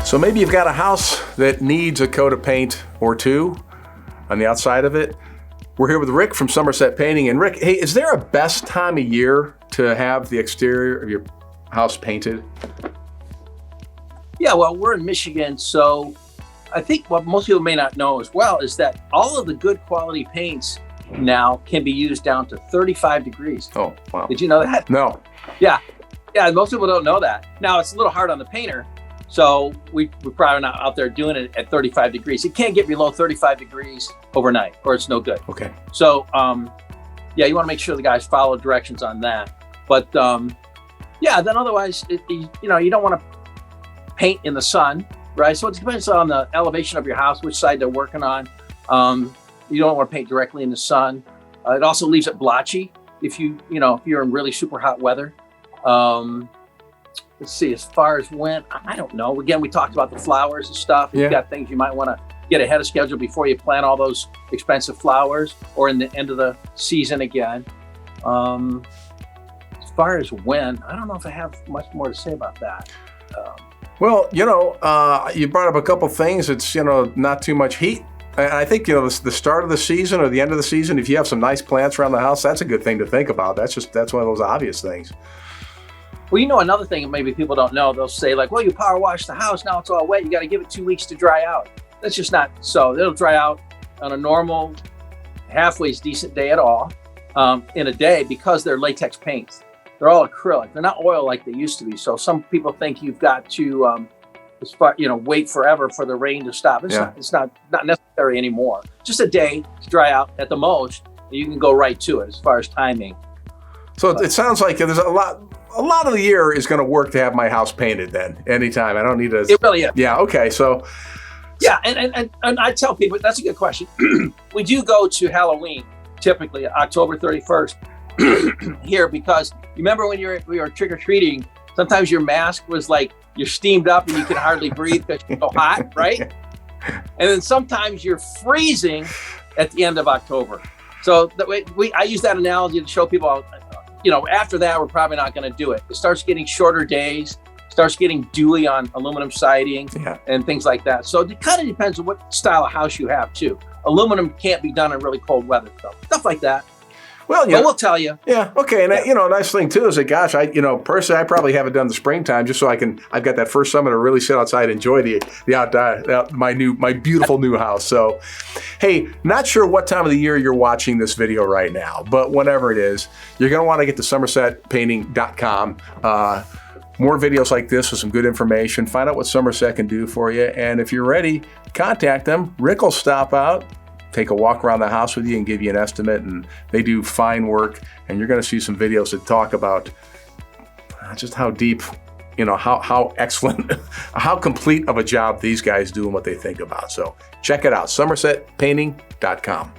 So maybe you've got a house that needs a coat of paint or two on the outside of it. We're here with Rick from Somerset Painting. And Rick, hey, is there a best time of year to have the exterior of your house painted? Yeah, well, we're in Michigan, so I think what most people may not know as well is that all of the good quality paints now can be used down to 35 degrees. Oh, wow. Did you know that? No. Yeah, most people don't know that. Now, it's a little hard on the painter, so we're probably not out there doing it at 35 degrees. It can't get below 35 degrees overnight, or it's no good. Okay. So, yeah, you want to make sure the guys follow directions on that. But, yeah, then otherwise, you don't want to paint in the sun, right? So it depends on the elevation of your house, which side they're working on. You don't want to paint directly in the sun. It also leaves it blotchy if you're in really super hot weather. Let's see, as far as when, I don't know. Again, we talked about the flowers and stuff. Yeah. You've got things you might want to get ahead of schedule before you plant all those expensive flowers, or in the end of the season again. As far as when, I don't know if I have much more to say about that. Well, you brought up a couple things. It's, not too much heat. And I think, the start of the season or the end of the season, if you have some nice plants around the house, that's a good thing to think about. That's one of those obvious things. Well, another thing maybe people don't know, they'll say like, well, you power wash the house, now it's all wet, you got to give it 2 weeks to dry out. That's just not so. It'll dry out on a normal, halfway decent day at all, in a day, because they're latex paints. They're all acrylic. They're not oil like they used to be. So some people think you've got to, wait forever for the rain to stop. It's not necessary anymore. Just a day to dry out at the most. You can go right to it as far as timing. So it sounds like there's a lot of the year is going to work to have my house painted then, anytime. I don't need to. It really is. Yeah, okay, so. Yeah, and I tell people, that's a good question. We do go to Halloween, typically October 31st here, because you remember when we were trick-or-treating, sometimes your mask was like, you're steamed up and you can hardly breathe because you're so hot, right? And then sometimes you're freezing at the end of October. So I use that analogy to show people, after that, we're probably not going to do it. It starts getting shorter days, starts getting dewy on aluminum siding, and things like that. So it kind of depends on what style of house you have too. Aluminum can't be done in really cold weather, so stuff like that. Well, but we'll tell you. Yeah, okay, and a nice thing too is that, gosh, personally, I probably have it done in the springtime just so I've got that first summer to really sit outside and enjoy the outdoor, my beautiful new house. So, hey, not sure what time of the year you're watching this video right now, but whenever it is, you're going to want to get to SomersetPainting.com. More videos like this with some good information. Find out what Somerset can do for you, and if you're ready, contact them. Rick will stop out, take a walk around the house with you, and give you an estimate, and they do fine work. And you're going to see some videos that talk about just how deep, how excellent, how complete of a job these guys do and what they think about. So check it out, SomersetPainting.com.